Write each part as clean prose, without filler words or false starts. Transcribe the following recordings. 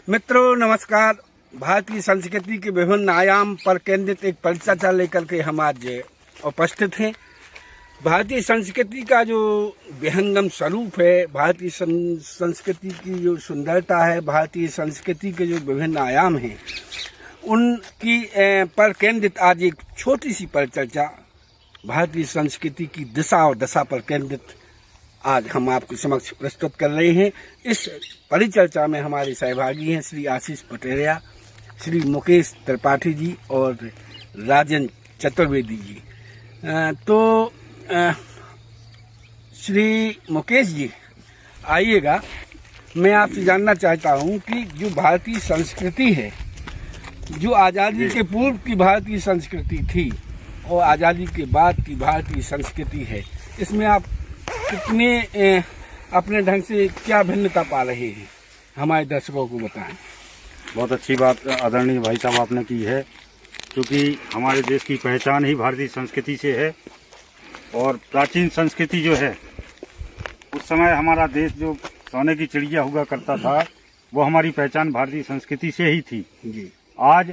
मित्रों नमस्कार। भारतीय संस्कृति के विभिन्न आयाम पर केंद्रित एक परिचर्चा लेकर के हम आज उपस्थित हैं। भारतीय संस्कृति का जो विहंगम स्वरूप है, भारतीय संस्कृति की जो सुंदरता है, भारतीय संस्कृति के जो विभिन्न आयाम हैं, उनकी पर केंद्रित आज एक छोटी सी परिचर्चा भारतीय संस्कृति की दिशा और दशा पर केंद्रित आज हम आपके समक्ष प्रस्तुत कर रहे हैं। इस परिचर्चा में हमारे सहभागी हैं श्री आशीष पटेरिया, श्री मुकेश त्रिपाठी जी और राजन चतुर्वेदी जी। तो श्री मुकेश जी आइएगा, मैं आपसे जानना चाहता हूं कि जो भारतीय संस्कृति है, जो आज़ादी के पूर्व की भारतीय संस्कृति थी और आज़ादी के बाद की भारतीय संस्कृति है, इसमें आप कितने अपने ढंग से क्या भिन्नता पा रहे हैं, हमारे दर्शकों को बताएं। बहुत अच्छी बात आदरणीय भाई साहब आपने की है, क्योंकि हमारे देश की पहचान ही भारतीय संस्कृति से है। और प्राचीन संस्कृति जो है, उस समय हमारा देश जो सोने की चिड़िया हुआ करता था, वो हमारी पहचान भारतीय संस्कृति से ही थी जी। आज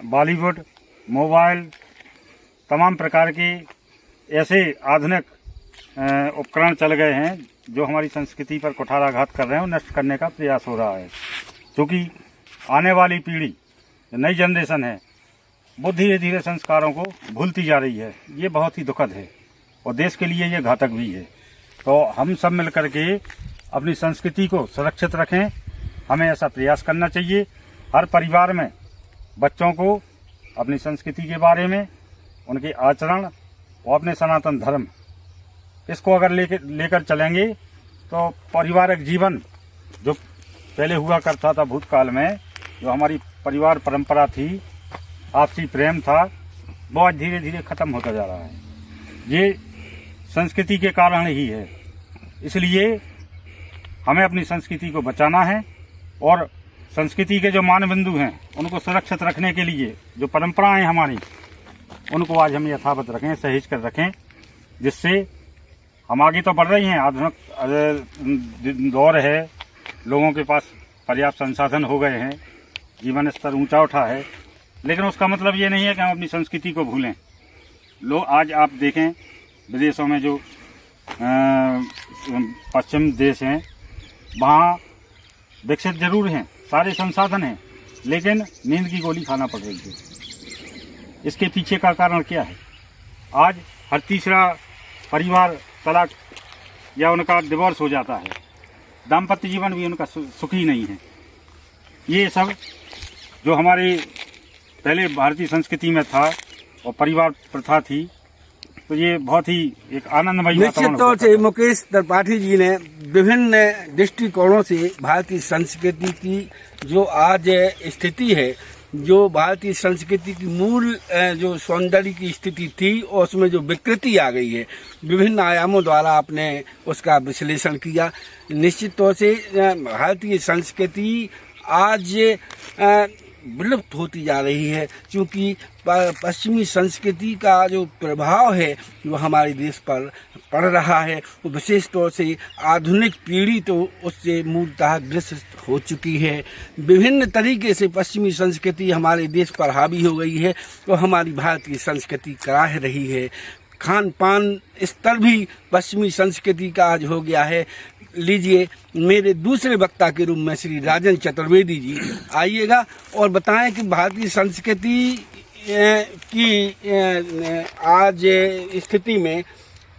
बॉलीवुड, मोबाइल, तमाम प्रकार के ऐसे आधुनिक उपकरण चल गए हैं जो हमारी संस्कृति पर कुठाराघात कर रहे हैं और नष्ट करने का प्रयास हो रहा है। क्योंकि आने वाली पीढ़ी, नई जनरेशन है, वो धीरे धीरे संस्कारों को भूलती जा रही है। ये बहुत ही दुखद है और देश के लिए ये घातक भी है। तो हम सब मिलकर के अपनी संस्कृति को सुरक्षित रखें, हमें ऐसा प्रयास करना चाहिए। हर परिवार में बच्चों को अपनी संस्कृति के बारे में, उनके आचरण और अपने सनातन धर्म, इसको अगर लेकर चलेंगे तो पारिवारिक जीवन जो पहले हुआ करता था भूतकाल में, जो हमारी परिवार परंपरा थी, आपसी प्रेम था, वो आज धीरे धीरे खत्म होता जा रहा है। ये संस्कृति के कारण ही है। इसलिए हमें अपनी संस्कृति को बचाना है और संस्कृति के जो मानबिंदु हैं उनको सुरक्षित रखने के लिए जो परंपराएं हमारी, उनको आज हम यथावत रखें, सहेज कर रखें, जिससे हम आगे तो बढ़ रही हैं। आधुनिक दौर है, लोगों के पास पर्याप्त संसाधन हो गए हैं, जीवन स्तर ऊंचा उठा है, लेकिन उसका मतलब ये नहीं है कि हम अपनी संस्कृति को भूलें। आज आप देखें विदेशों में जो पश्चिम देश हैं, वहाँ विकसित जरूर हैं, सारे संसाधन हैं, लेकिन नींद की गोली खाना पड़ रही है। इसके पीछे का कारण क्या है? आज हर तीसरा परिवार तलाक या उनका डिवोर्स हो जाता है, दाम्पत्य जीवन भी उनका सुखी नहीं है। ये सब जो हमारे पहले भारतीय संस्कृति में था और परिवार प्रथा थी, तो ये बहुत ही एक आनंदमयी निश्चित तौर से मुकेश त्रिपाठी जी ने विभिन्न दृष्टिकोणों से भारतीय संस्कृति की जो आज स्थिति है, जो भारतीय संस्कृति की मूल जो सौंदर्य की स्थिति थी और उसमें जो विकृति आ गई है, विभिन्न आयामों द्वारा आपने उसका विश्लेषण किया। निश्चित तौर से भारतीय संस्कृति आज विलुप्त होती जा रही है, क्योंकि पश्चिमी संस्कृति का जो प्रभाव है वो हमारे देश पर पड़ रहा है। विशेष तौर से आधुनिक पीढ़ी तो उससे मूलतः ग्रसित हो चुकी है। विभिन्न तरीके से पश्चिमी संस्कृति हमारे देश पर हावी हो गई है, तो हमारी भारतीय संस्कृति कराह रही है। खान पान स्तर भी पश्चिमी संस्कृति का आज हो गया है। लीजिए, मेरे दूसरे वक्ता के रूप में श्री राजन चतुर्वेदी जी आइएगा और बताएं कि भारतीय संस्कृति की आज स्थिति में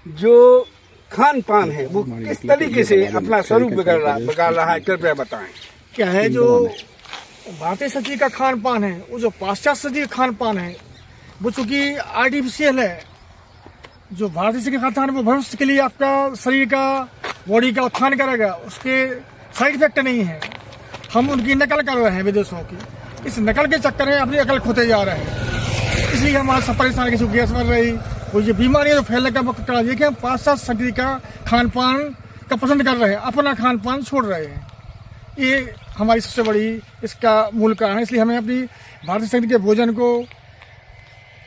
जो खान पान है वो किस तरीके से अपना स्वरूप बिगाड़ रहा है, कृपया बताएं। क्या है जो भारतीय संस्कृति का खान पान है, वो जो पाश्चात्य संस्कृति का खान पान है, वो चूंकि आर्टिफिशियल है। जो भारतीय संस्कृति का खान पान है वो भविष्य के लिए आपका शरीर का, बॉडी का उत्थान करेगा, उसके साइड इफेक्ट नहीं है। हम उनकी नकल कर रहे हैं विदेशों की। इस नकल के चक्कर में अपनी अकल खोते जा रहे हैं, इसलिए हमारा सब परेशान, किसी को गैस बढ़ रही, वो ये बीमारियां जो फैलने का वक्त करा। देखिए, हम पाश्चात्य संस्कृति का खान पान का पसंद कर रहे हैं, अपना खान पान छोड़ रहे हैं। ये हमारी सबसे बड़ी इसका मूल कारण है। इसलिए हमें अपनी भारतीय संस्कृति के भोजन को,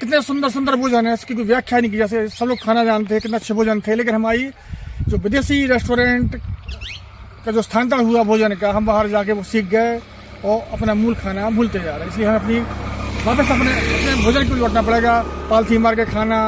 कितने सुंदर सुंदर भोजन है, इसकी कोई व्याख्या नहीं की। जैसे सब लोग खाना जानते हैं कितने अच्छे भोजन थे, लेकिन हमारी जो विदेशी रेस्टोरेंट का जो स्थानांतरण हुआ भोजन का, हम बाहर जाके वो सीख गए और अपना मूल खाना भूलते जा रहे हैं। इसलिए हमें अपनी वापस अपने भोजन को लौटना पड़ेगा। पॉलिथीन मार के खाना,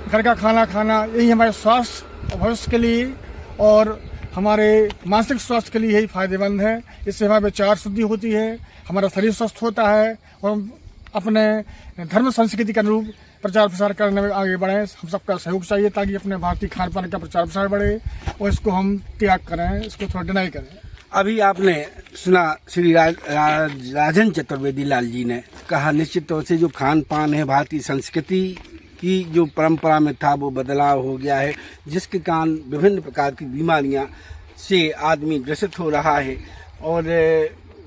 घर का खाना खाना, यही हमारे स्वास्थ्य और भविष्य के लिए और हमारे मानसिक स्वास्थ्य के लिए यही फायदेमंद है। इससे हमारे विचार शुद्धि होती है, हमारा शरीर स्वस्थ होता है और हम अपने धर्म संस्कृति के अनुरूप प्रचार प्रसार करने में आगे बढ़े। हम सबका सहयोग चाहिए ताकि अपने भारतीय खान पान का प्रचार प्रसार बढ़े और इसको हम त्याग करें, इसको थोड़ा डिनाई करें। अभी आपने सुना श्री राजन चतुर्वेदी लाल जी ने कहा, निश्चित तौर से जो खान पान है, भारतीय संस्कृति की जो परंपरा में था वो बदलाव हो गया है, जिसके कारण विभिन्न प्रकार की बीमारियां से आदमी ग्रसित हो रहा है और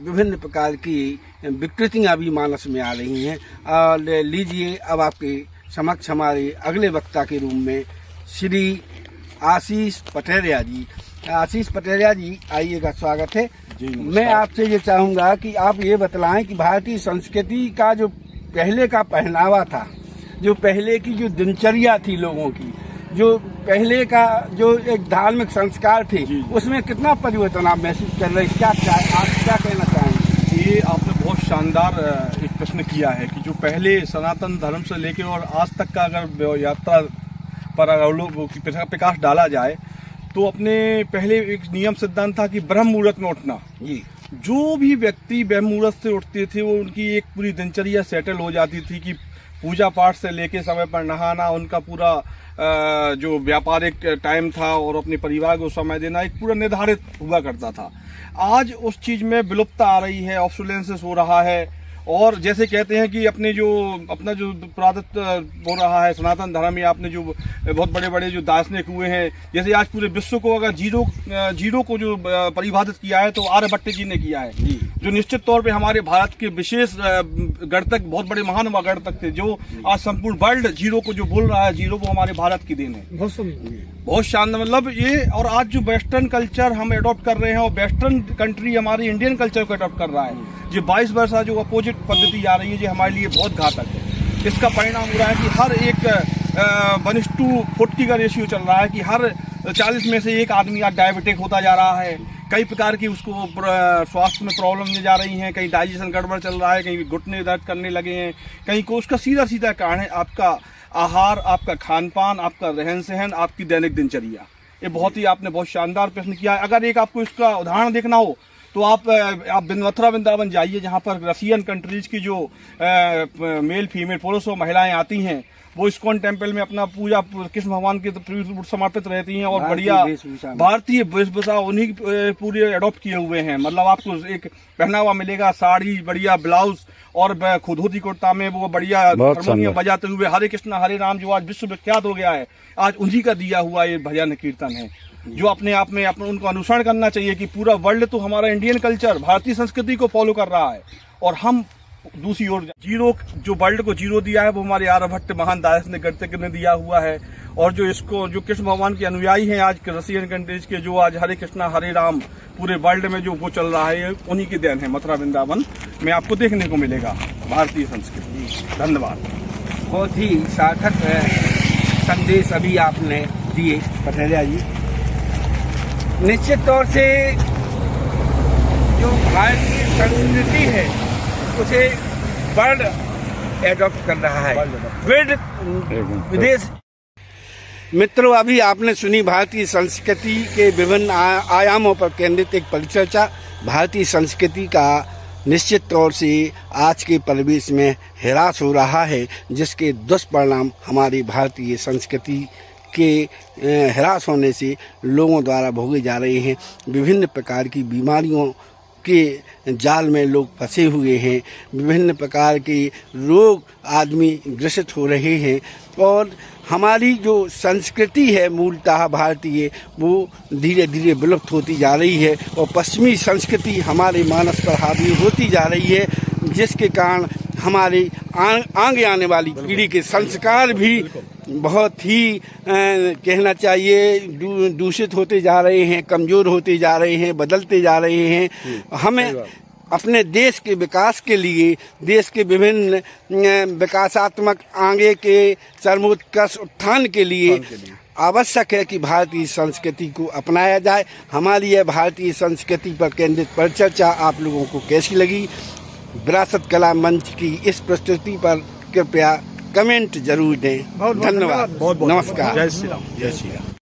विभिन्न प्रकार की विकृतियां भी मानस में आ रही हैं। और लीजिए अब आपके समक्ष हमारे अगले वक्ता के रूप में श्री आशीष पटेरिया जी। आशीष पटेरिया जी, आइएगा, स्वागत है जी। मैं आपसे ये चाहूँगा कि आप ये बतलाएं कि भारतीय संस्कृति का जो पहले का पहनावा था, जो पहले की जो दिनचर्या थी लोगों की, जो पहले का जो एक धार्मिक संस्कार थे, उसमें कितना परिवर्तन आप महसूस कर रहे हैं? आप क्या कहना चाहेंगे? ये आपने बहुत शानदार एक प्रश्न किया है कि जो पहले सनातन धर्म से लेकर और आज तक का अगर यात्रा पर लोग प्रकाश डाला जाए तो अपने पहले एक नियम सिद्धांत था कि ब्रह्म मुहूर्त में उठना। जी, जो भी व्यक्ति ब्रह्म मुहूर्त से उठते थे वो उनकी एक पूरी दिनचर्या सेटल हो जाती थी कि पूजा पाठ से लेके समय पर नहाना, उनका पूरा जो व्यापारिक टाइम था और अपने परिवार को समय देना एक पूरा निर्धारित हुआ करता था। आज उस चीज में विलुप्तता आ रही है, ऑब्सोलेंसेस हो रहा है और जैसे कहते हैं कि अपना जो पुरातत्व हो रहा है सनातन धर्म या आपने जो बहुत बड़े बड़े जो दार्शनिक हुए हैं, जैसे आज पूरे विश्व को अगर जीरो को जो परिभाषित किया है तो आर्यभट्ट जी ने किया है, जो निश्चित तौर पे हमारे भारत के विशेष गणतज्ञ, बहुत बड़े महान गणतज्ञ थे, जो आज संपूर्ण वर्ल्ड जीरो को जो बोल रहा है, जीरो वो हमारे भारत की देन है। बहुत शानदार, मतलब ये। और आज जो वेस्टर्न कल्चर हम अडॉप्ट कर रहे हैं और वेस्टर्न कंट्री हमारी इंडियन कल्चर को अडॉप्ट कर रहा है, जो 22 वर्षा जो अपोजिट पद्धति आ रही है, जो हमारे लिए बहुत घातक है। इसका परिणाम हो रहा है कि हर एक 1:40 का रेशियो चल रहा है कि हर 40 में से एक आदमी आज डायबिटिक होता जा रहा है। कई प्रकार की उसको स्वास्थ्य में प्रॉब्लम जा रही हैं, कहीं डाइजेशन गड़बड़ चल रहा है, कहीं घुटने दर्द करने लगे हैं, कहीं को उसका सीधा सीधा कारण है आपका आहार, आपका खान पान, आपका रहन सहन, आपकी दैनिक दिनचर्या। ये बहुत ही आपने बहुत शानदार प्रश्न किया है। अगर एक आपको इसका उदाहरण देखना हो तो आप मथुरा वृंदावन जाइए, जहाँ पर रशियन कंट्रीज की जो मेल फीमेल पुरुष और महिलाएं आती हैं, वो इस्कॉन टेम्पल में अपना पूजा कृष्ण भगवान के समर्पित रहती हैं और बढ़िया भारतीय वेशभूषा उन्हीं पूरे अडॉप्ट किए हुए हैं। मतलब आपको एक पहनावा मिलेगा, साड़ी, बढ़िया ब्लाउज और धोती कुर्ता में वो बढ़िया हारमोनियम बजाते हुए हरे कृष्णा हरे राम, जो आज विश्व विख्यात हो गया है, आज उन्हीं का दिया हुआ ये भजन कीर्तन है, जो अपने आप में उनको अनुसरण करना चाहिए कि पूरा वर्ल्ड तो हमारा इंडियन कल्चर, भारतीय संस्कृति को फॉलो कर रहा है और हम दूसरी ओर जीरो, जो वर्ल्ड को जीरो दिया है वो हमारे आर्यभट्ट महान दार्शनिक गणतज्ञ ने दिया हुआ है। और जो इसको जो कृष्ण भगवान के अनुयायी हैं आज के रशियन कंट्रीज के, जो आज हरे कृष्णा हरे राम पूरे वर्ल्ड में जो वो चल रहा है, उन्हीं की देन है। मथुरा वृंदावन में आपको देखने को मिलेगा भारतीय संस्कृति। धन्यवाद। बहुत ही सार्थक संदेश अभी आपने दिए पटेरिया जी। निश्चित तौर से जो भारतीय संस्कृति है उसे वर्ल्ड एडॉप्ट कर रहा है, विदेश। मित्रों, अभी आपने सुनी भारतीय संस्कृति के विभिन्न आयामों पर केंद्रित एक परिचर्चा। भारतीय संस्कृति का निश्चित तौर से आज के परिवेश में ह्रास हो रहा है, जिसके दुष्परिणाम हमारी भारतीय संस्कृति के ह्रास होने से लोगों द्वारा भोगे जा रहे हैं। विभिन्न प्रकार की बीमारियों के जाल में लोग फंसे हुए हैं, विभिन्न प्रकार के रोग आदमी ग्रसित हो रहे हैं और हमारी जो संस्कृति है मूलतः भारतीय, वो धीरे धीरे विलुप्त होती जा रही है और पश्चिमी संस्कृति हमारे मानस पर हावी होती जा रही है, जिसके कारण हमारे आगे आने वाली पीढ़ी के संस्कार भी बहुत ही कहना चाहिए दूषित होते जा रहे हैं, कमज़ोर होते जा रहे हैं, बदलते जा रहे हैं। हमें अपने देश के विकास के लिए, देश के विभिन्न विकासात्मक आगे के सर्वोत्कर्ष उत्थान के लिए आवश्यक है कि भारतीय संस्कृति को अपनाया जाए। हमारी यह भारतीय संस्कृति पर केंद्रित परिचर्चा आप लोगों को कैसी लगी? विरासत कला मंच की इस प्रस्तुति पर कृपया कमेंट जरूर दें। बहुत धन्यवाद, बहुत नमस्कार, जय श्री राम। जय श्री राम।